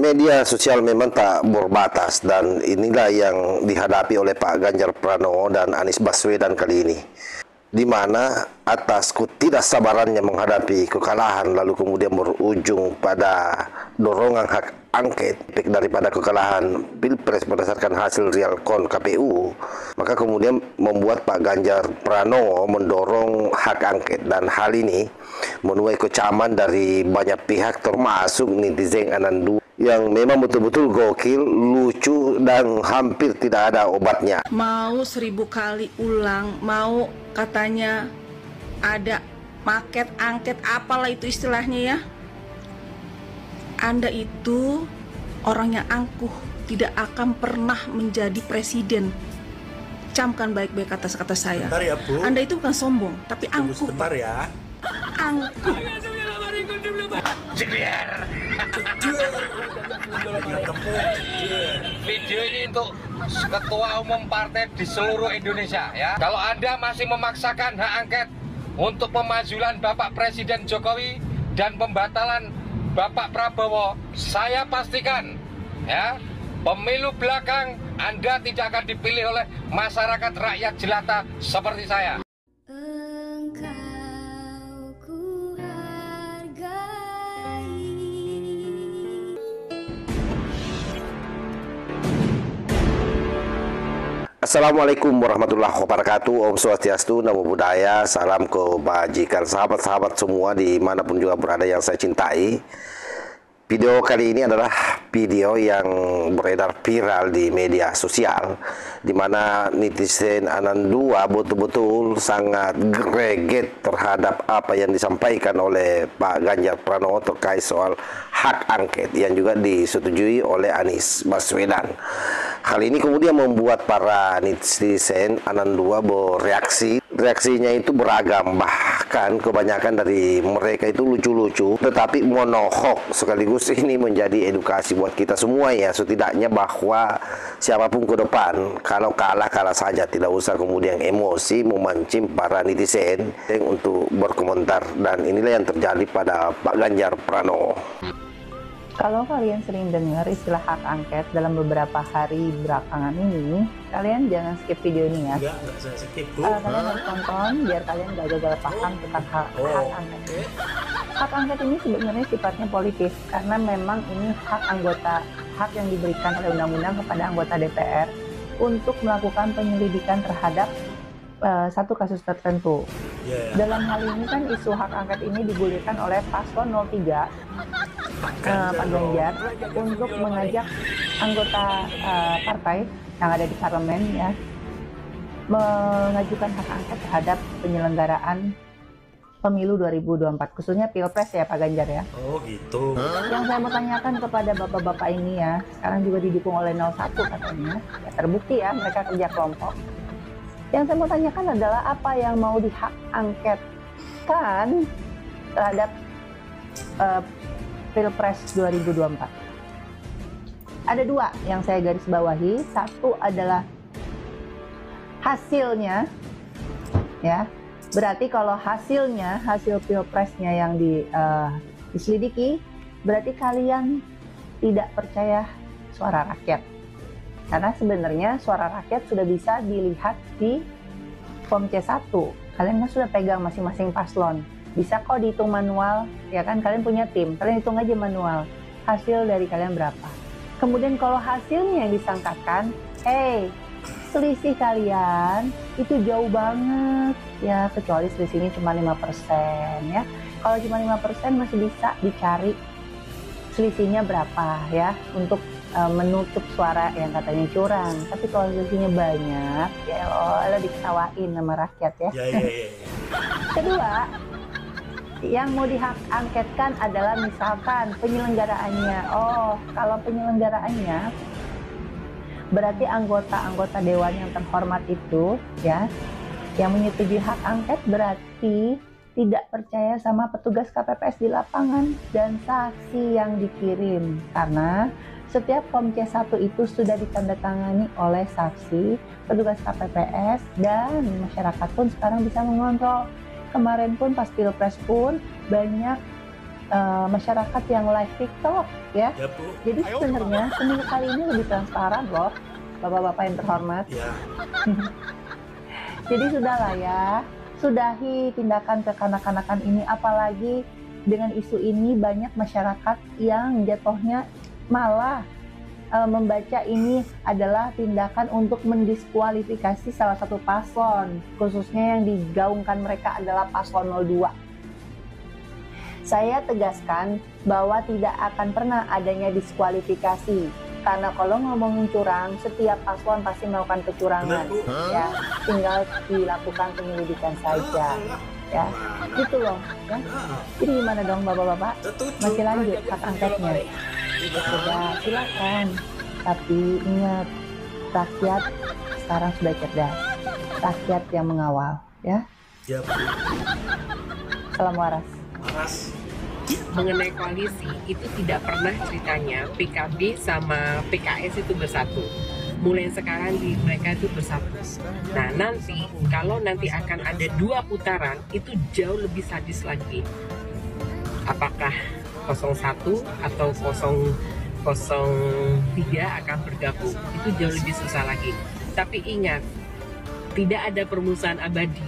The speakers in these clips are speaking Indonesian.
Media sosial memang tak berbatas dan inilah yang dihadapi oleh Pak Ganjar Pranowo dan Anies Baswedan kali ini. Di mana atas ketidaksabarannya menghadapi kekalahan lalu kemudian berujung pada dorongan hak angket daripada kekalahan Pilpres berdasarkan hasil real count KPU, maka kemudian membuat Pak Ganjar Pranowo mendorong hak angket, dan hal ini menuai kecaman dari banyak pihak termasuk netizen Anandu yang memang betul-betul gokil, lucu, dan hampir tidak ada obatnya. Mau 1000 kali ulang, mau katanya ada paket angket, apalah itu istilahnya ya. Anda itu orang yang angkuh, tidak akan pernah menjadi presiden. Camkan baik-baik atas kata saya. Bentar ya, Bu. Anda itu bukan sombong, tapi Tunggu angkuh. sebentar ya. Angkuh. Video ini untuk ketua umum partai di seluruh Indonesia ya. Kalau Anda masih memaksakan hak angket untuk pemajuan Bapak Presiden Jokowi dan pembatalan Bapak Prabowo, saya pastikan ya, pemilu belakang Anda tidak akan dipilih oleh masyarakat rakyat jelata seperti saya. Assalamualaikum warahmatullahi wabarakatuh. Om Swastiastu, Namo Buddhaya, salam kebajikan sahabat-sahabat semua dimanapun juga berada yang saya cintai. Video kali ini adalah video yang beredar viral di media sosial, di mana netizen Anandua betul-betul sangat greget terhadap apa yang disampaikan oleh Pak Ganjar Pranowo terkait soal hak angket yang juga disetujui oleh Anies Baswedan. Hal ini kemudian membuat para netizen Anandua bereaksi. Reaksinya itu beragam, bahkan kebanyakan dari mereka itu lucu-lucu, tetapi monohok sekaligus ini menjadi edukasi buat kita semua ya, setidaknya bahwa siapapun ke depan, kalau kalah saja, tidak usah kemudian emosi memancing para netizen untuk berkomentar, dan inilah yang terjadi pada Pak Ganjar Pranowo. Kalau kalian sering dengar istilah hak angket dalam beberapa hari belakangan ini, kalian jangan skip video ini ya. Enggak saya skip, Bu. Kalian harus tonton biar kalian gak gagal paham tentang hak angket. Hak angket ini sebenarnya sifatnya politis karena memang ini hak yang diberikan oleh undang-undang kepada anggota DPR untuk melakukan penyelidikan terhadap satu kasus tertentu. Dalam hal ini kan isu hak angket ini digulirkan oleh paslon 03 Pak Ganjar untuk mengajak anggota partai yang ada di parlemen ya mengajukan hak angket terhadap penyelenggaraan pemilu 2024, khususnya Pilpres ya Pak Ganjar ya. Oh gitu. Yang saya mau tanyakan kepada bapak-bapak ini ya, sekarang juga didukung oleh 01 katanya, ya terbukti ya mereka kerja kelompok. Yang saya mau tanyakan adalah apa yang mau dihak angketkan terhadap Pilpres 2024. Ada dua yang saya garis bawahi. Satu adalah hasilnya, ya. Berarti kalau hasil Pilpresnya yang diselidiki, berarti kalian tidak percaya suara rakyat. Karena sebenarnya suara rakyat sudah bisa dilihat di Form C1. Kalian kan sudah pegang masing-masing paslon. Bisa kok dihitung manual, ya kan kalian punya tim, kalian hitung aja manual hasil dari kalian berapa. Kemudian kalau hasilnya yang disangkakan, selisih kalian itu jauh banget ya, kecuali selisihnya cuma 5% ya. Kalau cuma 5% masih bisa dicari selisihnya berapa ya untuk menutup suara yang katanya curang. Tapi kalau selisihnya banyak, ya lo diketawain sama rakyat ya. Kedua, yang mau dihak angketkan adalah misalkan penyelenggaraannya. Kalau penyelenggaraannya berarti anggota-anggota dewan yang terhormat itu ya, yang menyetujui hak angket berarti tidak percaya sama petugas KPPS di lapangan dan saksi yang dikirim, karena setiap Form C1 itu sudah ditandatangani oleh saksi, petugas KPPS, dan masyarakat pun sekarang bisa mengontrol. Kemarin pun pas Pilpres pun banyak masyarakat yang live TikTok ya. Ya Bu. Jadi sebenarnya pemilu kali ini lebih transparan loh, bapak-bapak yang terhormat. Ya. Jadi sudahlah ya, sudahi tindakan kekanak-kanakan ini, apalagi dengan isu ini banyak masyarakat yang jatuhnya malah membaca ini adalah tindakan untuk mendiskualifikasi salah satu paslon, khususnya yang digaungkan mereka adalah paslon 02. Saya tegaskan bahwa tidak akan pernah adanya diskualifikasi, karena kalau ngomongin curang, setiap paslon pasti melakukan kecurangan. Benar, Bu. Ya, tinggal dilakukan penyelidikan saja. Ya, gitu loh. Ya. Jadi gimana dong bapak-bapak? Setuju. Masih lanjut hak angketnya? Sudah, silakan. Tapi ingat, rakyat sekarang sudah cerdas. Rakyat yang mengawal, ya. Ya Bu. Salam waras. Panas. Mengenai koalisi itu tidak pernah ceritanya PKB sama PKS itu bersatu. Mulai sekarang mereka itu bersatu. Nah nanti kalau nanti akan ada 2 putaran itu jauh lebih sadis lagi. Apakah 01 atau 003 akan bergabung, itu jauh lebih susah lagi. Tapi ingat, tidak ada permusuhan abadi,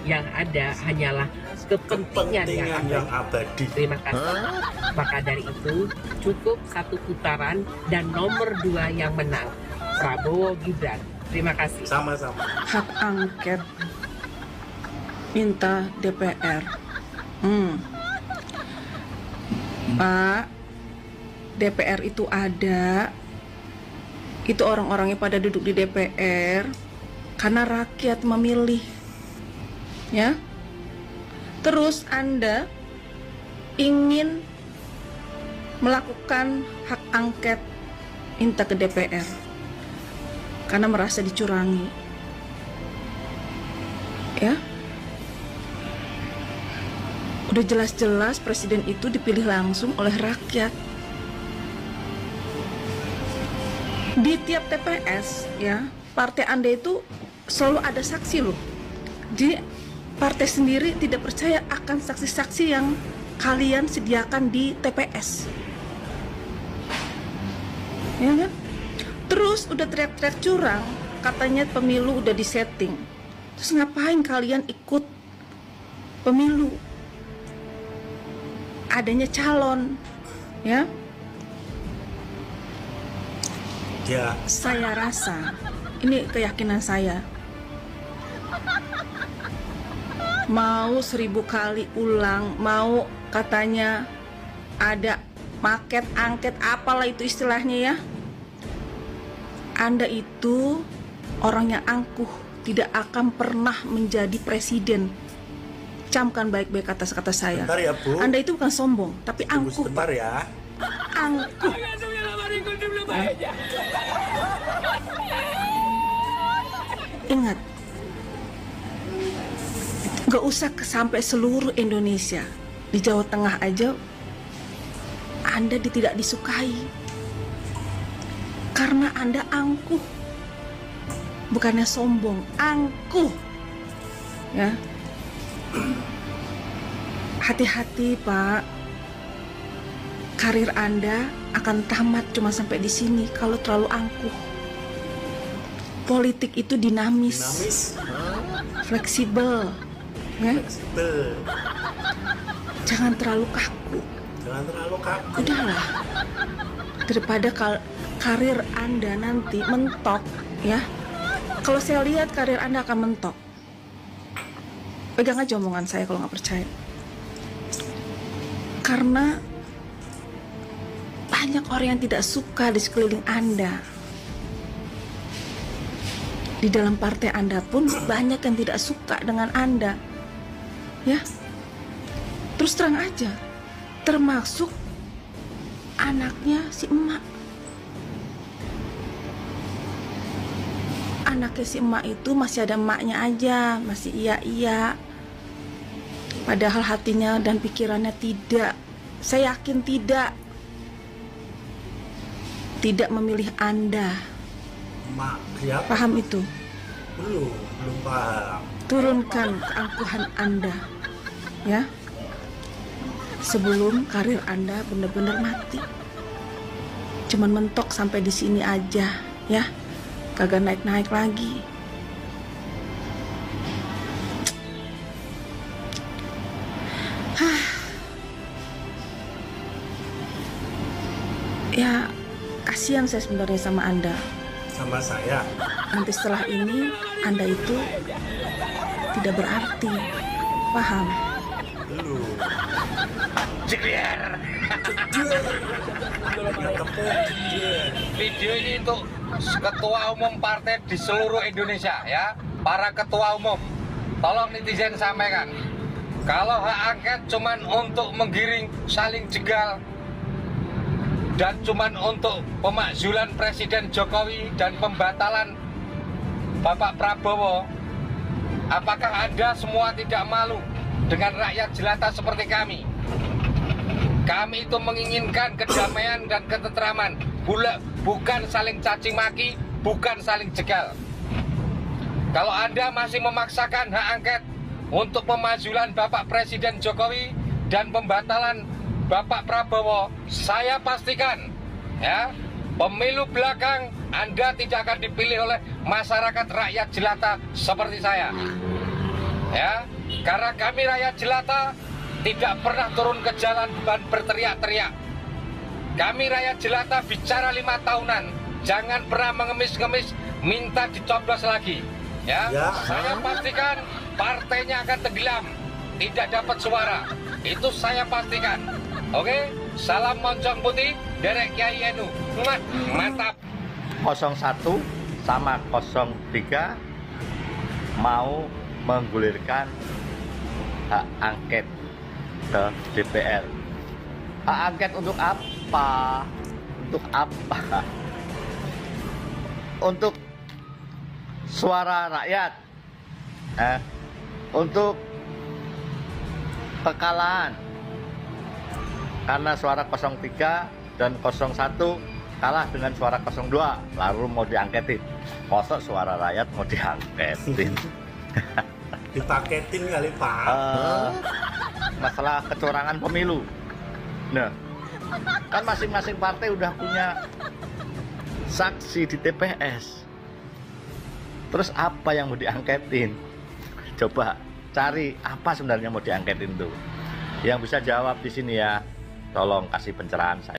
yang ada hanyalah kepentingan yang abadi. Terima kasih. Maka dari itu cukup 1 putaran dan nomor 2 yang menang, Prabowo Gibran. Terima kasih. Sama-sama. Hak angket minta DPR. Pak, DPR itu ada, itu orang-orangnya pada duduk di DPR karena rakyat memilih, ya. Terus Anda ingin melakukan hak angket minta ke DPR karena merasa dicurangi, ya. Udah jelas-jelas presiden itu dipilih langsung oleh rakyat. Di tiap TPS, ya, partai Anda itu selalu ada saksi loh. Jadi partai sendiri tidak percaya akan saksi-saksi yang kalian sediakan di TPS, ya kan? Terus udah teriak-teriak curang, katanya pemilu udah disetting. Terus ngapain kalian ikut pemilu? Adanya calon, ya. Ya. Saya rasa, ini keyakinan saya, mau 1000 kali ulang, mau katanya ada paket angket apalah itu istilahnya, ya. Anda itu orang yang angkuh, tidak akan pernah menjadi presiden. Camkan baik-baik atas kata saya. Bentar ya Bu. Anda itu bukan sombong, tapi Tunggu angkuh. sebentar ya. Angkuh. Ingat, gak usah sampai seluruh Indonesia, di Jawa Tengah aja Anda tidak disukai karena Anda angkuh, bukannya sombong, angkuh, ya. Hati-hati Pak, karir Anda akan tamat cuma sampai di sini kalau terlalu angkuh. Politik itu dinamis. Fleksibel, ya? Fleksibel. Jangan terlalu kaku. Udahlah, daripada karir Anda nanti mentok, ya. Kalau saya lihat karir Anda akan mentok. Pegang aja omongan saya kalau nggak percaya. Karena banyak orang yang tidak suka di sekeliling Anda. Di dalam partai Anda pun banyak yang tidak suka dengan Anda, ya. Terus terang aja, termasuk anaknya si emak. Anaknya si emak itu masih ada emaknya aja, masih iya-iya. Padahal hatinya dan pikirannya tidak. Saya yakin tidak memilih Anda. Mak, siapa? Paham itu? Belum paham. Turunkan keangkuhan Anda, ya. sebelum karir Anda benar-benar mati. Cuman mentok sampai di sini aja, ya. Kagak naik-naik lagi. Ya, kasihan saya sebenarnya sama Anda. Sama saya. Nanti setelah ini, Anda itu tidak berarti. Paham? Belum. Jeder. Video ini untuk ketua umum partai di seluruh Indonesia ya. Para ketua umum, tolong netizen sampaikan. Kalau hak angket cuman untuk menggiring saling jegal dan cuman untuk pemakzulan Presiden Jokowi dan pembatalan Bapak Prabowo, apakah Anda semua tidak malu dengan rakyat jelata seperti kami? Kami itu menginginkan kedamaian dan ketentraman, bukan saling caci maki, bukan saling jegal. Kalau Anda masih memaksakan hak angket untuk pemazulan Bapak Presiden Jokowi dan pembatalan Bapak Prabowo, saya pastikan ya, pemilu belakang Anda tidak akan dipilih oleh masyarakat rakyat jelata seperti saya. Ya, karena kami rakyat jelata tidak pernah turun ke jalan dan berteriak-teriak. Kami rakyat jelata bicara 5 tahunan, jangan pernah mengemis-ngemis minta dicoblos lagi. Ya, saya pastikan partainya akan tenggelam, tidak dapat suara. Itu saya pastikan. Oke, salam moncong putih dari Kiai NU. Mantap. 01 sama 03 mau menggulirkan hak angket ke DPR. Hak angket untuk apa? Untuk apa? Untuk suara rakyat, untuk kekalahan. Karena suara 03 dan 01 kalah dengan suara 02, lalu mau diangketin. Kosok suara rakyat mau diangketin. Dipaketin kali Pak. Masalah kecurangan pemilu. Nah, kan masing-masing partai udah punya saksi di TPS. Terus apa yang mau diangketin? Coba cari apa sebenarnya mau diangketin tuh. Yang bisa jawab di sini ya, tolong kasih pencerahan saya.